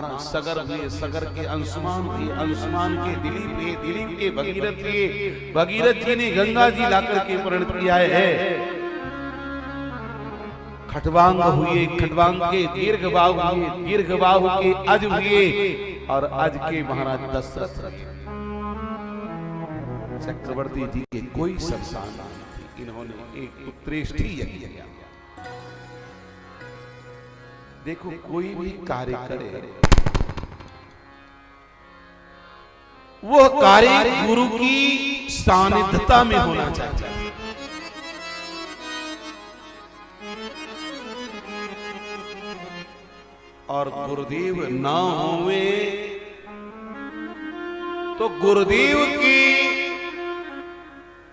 महाराज सगर हुए, सगर के अंशुमान हुए, अंशुमान के दिलीप हुए, दिलीप के भगीरथ हुए, भगीरथ जी ने गंगा जी लाकर के परिणत किया है। खटवांग हुए, खटवांग के दीर्घबाहु हुए, दीर्घबाहु के अज हुए, और अज के महाराज दशरथ। चक्रवर्ती जी के कोई संतान नहीं थी, इन्होंने एक पुत्रेष्ठी यज्ञ किया। देखो कोई भी कार्य करे वो कार्य गुरु की सानिध्यता में होना चाहिए। और गुरुदेव ना होवे तो गुरुदेव की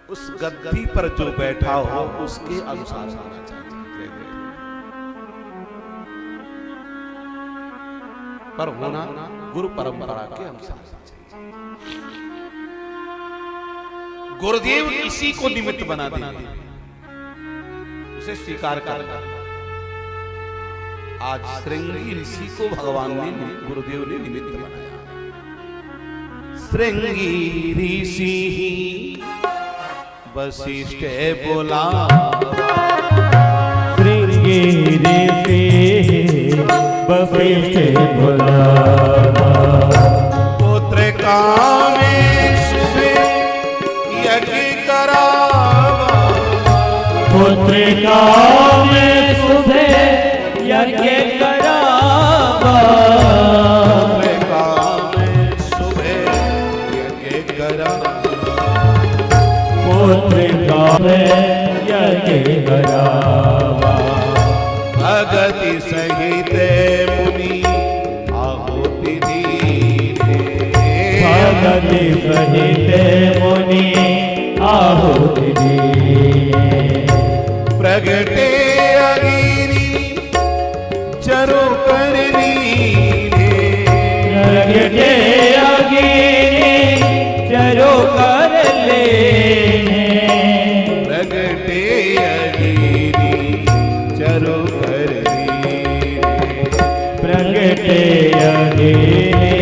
उस गद्दी पर जो बैठा हो उसके अनुसार होना चाहिए, पर होना गुरु परंपरा के अनुसार चाहिए। गुरुदेव किसी को निमित्त बना देंगे, उसे स्वीकार करना। आज श्रृंगी ऋषि को भगवान ने, गुरुदेव ने निमित्त बनाया। श्रृंगी ऋषि वशिष्ठ बोला, श्रृंगी ऋषि वशिष्ठ बोला, पुत्र कामेष्ठ यज्ञ करावा, पुत्र कामेष्ठ यज्ञ करावा, पुत्र कामेष्ठ यज्ञ करावा, पुत्र कामेष्ठ यज्ञ करावा, भगति सहित मुनि आहुति दीने, भगति सहित मुनि आहुति दीने, प्रगटे अगिनि चरो कर लीने, प्रगटे अगिनि चरो कर लेने, प्रगटे अगिनि चरो कर लीने, प्रगटे अगिनि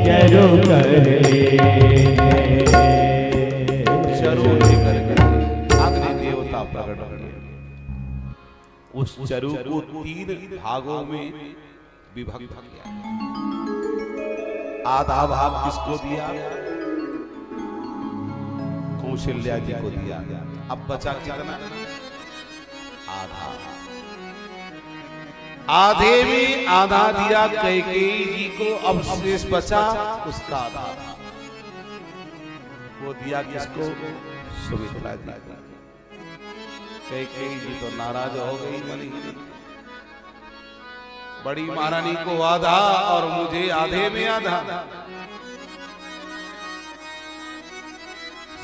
चरो कर लेने। चरो लेकर अग्नि देवता प्रकट हुए। उस चरु को 3 भागों में विभक्त किया। आधा भाग किसको दिया? कौशल्या जी को दिया। अब बचा कितना? आधा। आधे में आधा दिया कैकेयी जी को, अब शेष बचा उसका आधा। वो दिया किसको? सुमित्रा जी को। कैकेयी जी तो नाराज हो गई, बनी बड़ी महारानी को आधा और मुझे आधे में आधा।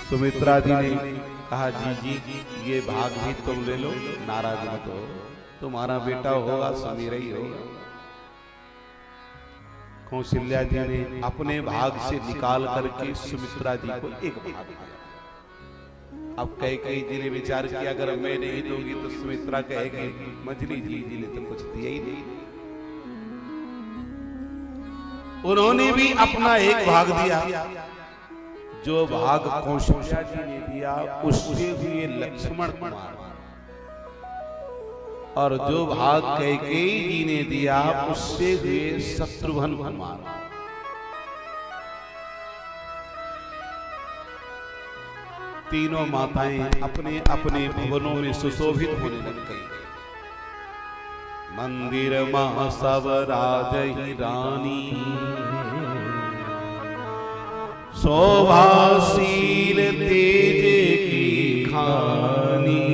सुमित्रा जी ने कहा, जी ये भाग भी तुम ले लो, नाराज मत हो, तुम्हारा बेटा होगा समीर ही होगा। कौशल्या जी ने अपने भाग से निकाल करके सुमित्रा जी को एक भाग दिया। अब कैकेयी जी ने विचार किया, अगर मैं नहीं दूंगी तो सुमित्रा कहेगी मछली जी ने तो कुछ दिया ही नहीं। उन्होंने भी अपना एक भाग दिया। जो भाग कौशल्या जी ने दिया उससे हुए लक्ष्मण कुमार, और जो भाग कैकेयी जी ने दिया उससे हुए शत्रुघ्न कुमार। तीनों माताएं अपने अपने भवनों में सुशोभित होने लग गई। मंदिर महा सब राजही रानी, शोभाशील तेज की खानी।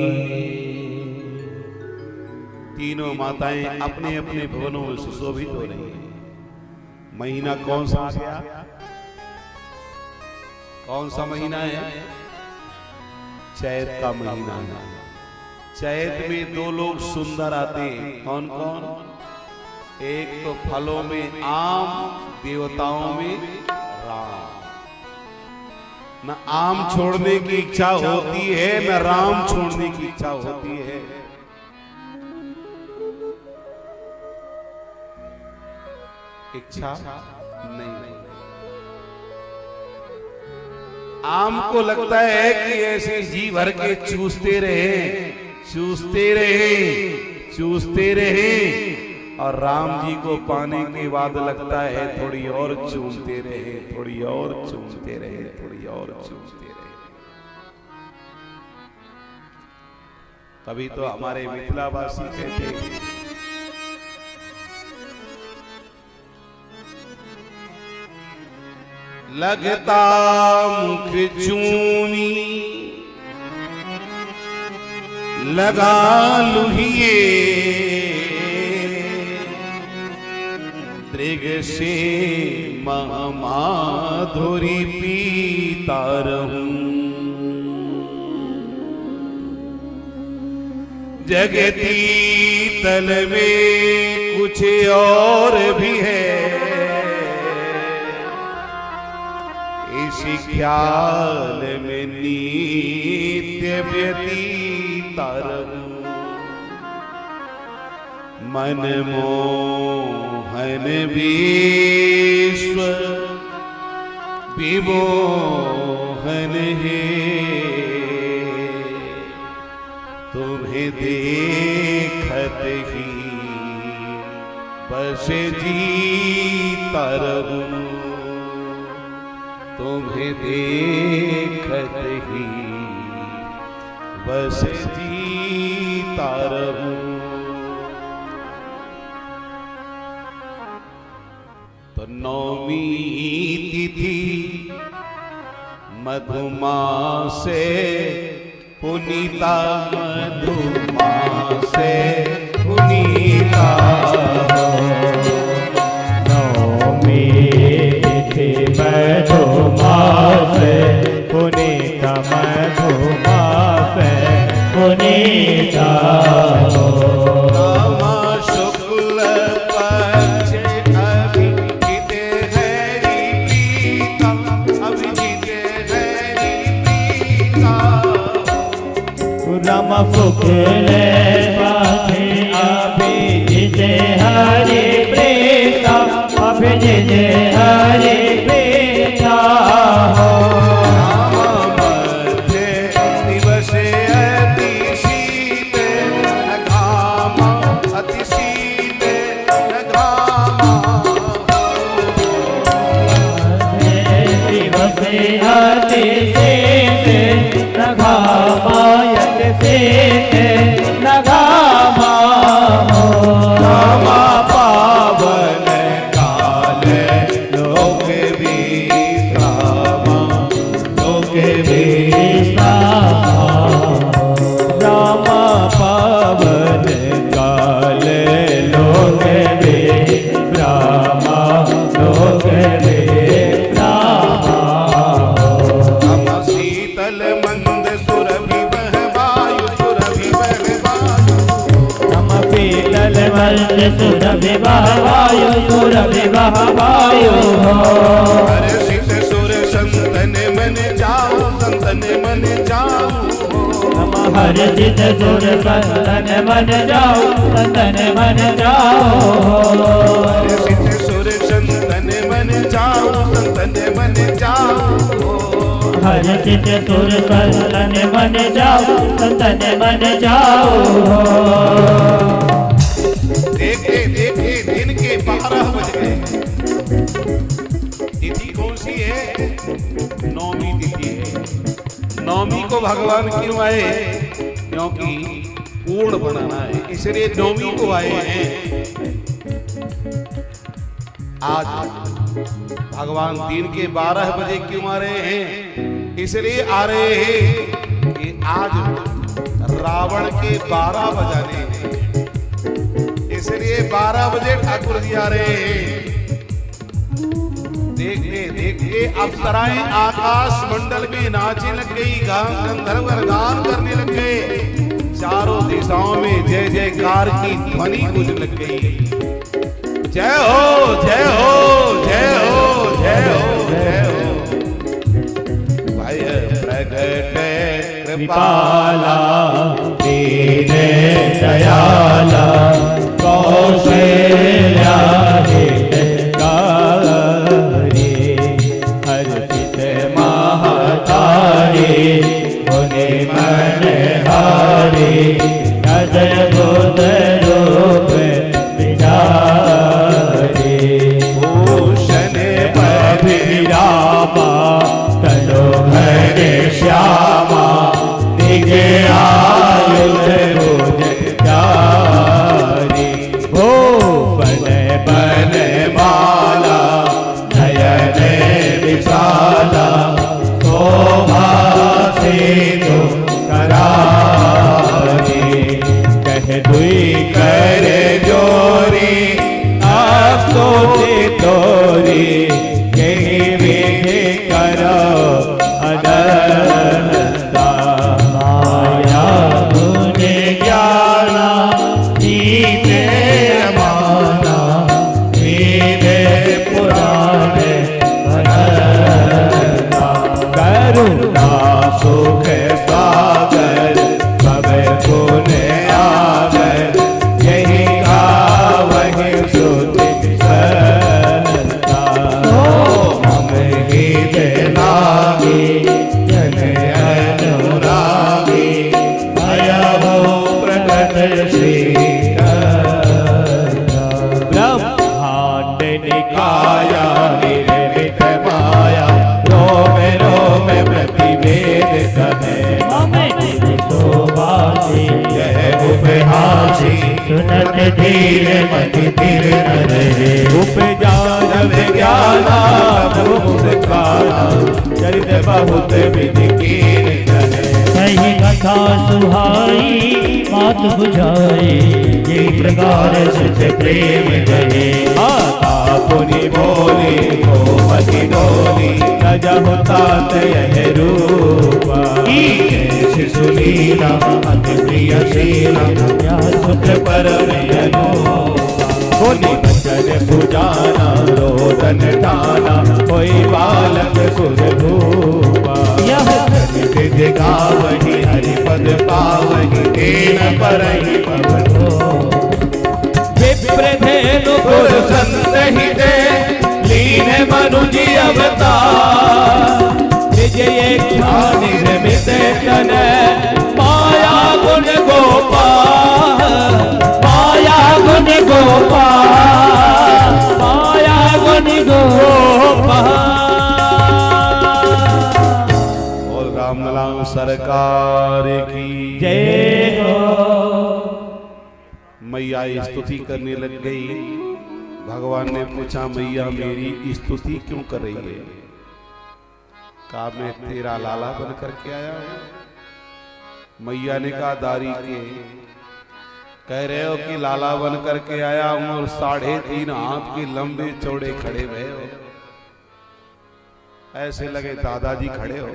तीनों माताएं अपने अपने भवनों में सुशोभित हो रही हैं। महीना कौन सा आ गया? कौन सा महीना है? चैत का महीना है। चैत में 2 लोग सुंदर आते हैं। कौन कौन? एक तो फलों में आम, देवताओं में राम। न आम छोड़ने की इच्छा होती है, न राम छोड़ने की इच्छा होती है। इच्छा नहीं होती। आम को लगता है कि ऐसे जी भर के चूसते रहे, चूसते रहे, चूसते रहे, और राम जी को पाने के बाद लगता है थोड़ी और चूमते रहे, थोड़ी और चूमते रहे, थोड़ी और चूमते रहे। तभी तो हमारे मिथिलावासी कहते हैं, लगता मुख चूनी लगा लुहिए, दृग से माधुरी पीता रहूं, जगती तल में कुछ और भी है, इसी ख्याल में नित्य व्यतीता रहूं, मन मोहन विश्व विमोहन है, तुम्हें देखत ही बस जीता रहूं, तुम्हें देखत ही बस जीता रहूं। तो नौमी तिथि मधुमासे पुनीता, मधुमासे पुनीता, नौमी तिथि मधुमासे पुनीता, मधुमासे पुनीता, रामा शुक्ल पक्ष अभिजित हरि प्रीता, अभिजित हरि प्रीता, राम शुक्ल पक्ष अभिजित हरि प्रीता, अभिजित हरि प्रीता, सुरभि वायु, सुरभि वायु, हर्षित सुर संतन मन जाओ, संतन मन जाओ, हर्षित सुर संतन मन जाओ, संतन मन जाओ, हर्षित सुर संतन मन जाओ, संतन मन जाओ, हर्षित सुर संतन मन जाओ, संतन मन जाओ। देखे देखे दिन के 12 बज गए। तिथि कौन सी है? नौमी तिथि है। नौमी को भगवान क्यों आए? क्योंकि पूर्ण बनाना है, इसलिए नौमी को आए हैं। आज भगवान दिन के 12 बजे क्यों आ रहे हैं? इसलिए आ रहे हैं कि आज रावण के 12 बजाने हैं, इसलिए 12 बजे ठाकुर जी आ रहे हैं। देखते देखते अप्सराएं आकाश मंडल में नाचने लग गई, गंधर्व गान करने लग गए, चारों दिशाओं में जय जयकार की ध्वनि गूंजने लग गई। जय हो जय हो जय हो जय हो जय हो। भाई प्रगट कृपाला दीन दयाला कौशल्या हित कर जोरी सोचे तोरी यही विधि करो अनंता माया मुझे ज्ञाना जीते माना वेद पुराण अनंता करुणा सुख सागर सब गुण आगर यही वही सुधि लागे जन अनुरागी भयहो प्रकट श्री ब्रह्मांड निकाया निर्मित माया रोम रोम प्रतिवेद कहे शोभासी जय उपहासी सुनत धीर मति धीर न रहे उपजा जब ज्ञाना मुस्काना चरित बहुत विधि कीन चले कहीं कथा सुहाई मात बुझाई ये प्रकार सुच प्रेम गए आता पुनि बोले गोमति डोली न जहुता यह रूपा शिशुलीला अति प्रिय शीला या सुख परम बोली बचन पुजाना रोदन ठाना कोई बालक सुर भूपा यह विधि गावहि हरिपद पावहि तेन परहि पवनो विप्रधेनु गुर संत हिते लीन मनुजी अवतार विजय ख्यान निर्मित तन माया गुण गोपाल माया गुण गोपाल माया गुण गोपाल। बोल रामलला सरकार की जय हो। मैया स्तुति करने लग गई। भगवान ने पूछा मैया मेरी स्तुति क्यों कर रही है? कहा मैं तेरा लाला बन करके आया हूं। मैया ने कहा दारी के कह रहे हो कि लाला बन करके आया हूं और 3.5 हाथ के लंबे चौड़े खड़े हुए हो, ऐसे लगे दादाजी खड़े हो।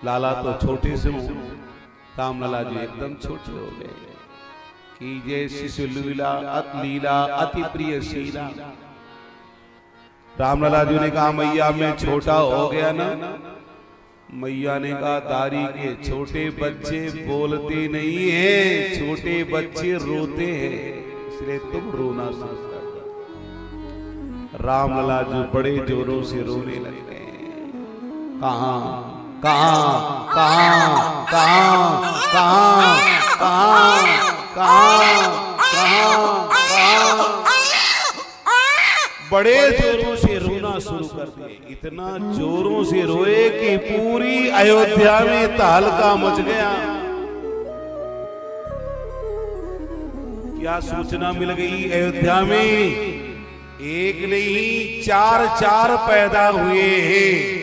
लाला तो छोटे से हूं, रामलला जी एकदम छोटे हो गए। कीजिए शिशु लीला अति प्रिय शीला। रामलला जी ने कहा मैया मैं छोटा हो गया ना। मैया ने कहा दारी के छोटे बच्चे बोलते नहीं हैं, छोटे बच्चे रोते हैं, इसलिए तुम रोना शुरू कर दो। रामलला जी बड़े जोरों से रोने लग गए। कहां कहां कहां कहां कहां कहां कहां कहां बड़े जोरों से रोना शुरू कर दिए। इतना जोरों से रोए कि पूरी अयोध्या में तहलका मच गया। क्या सूचना मिल गई अयोध्या में? एक नहीं 4 पैदा हुए हैं।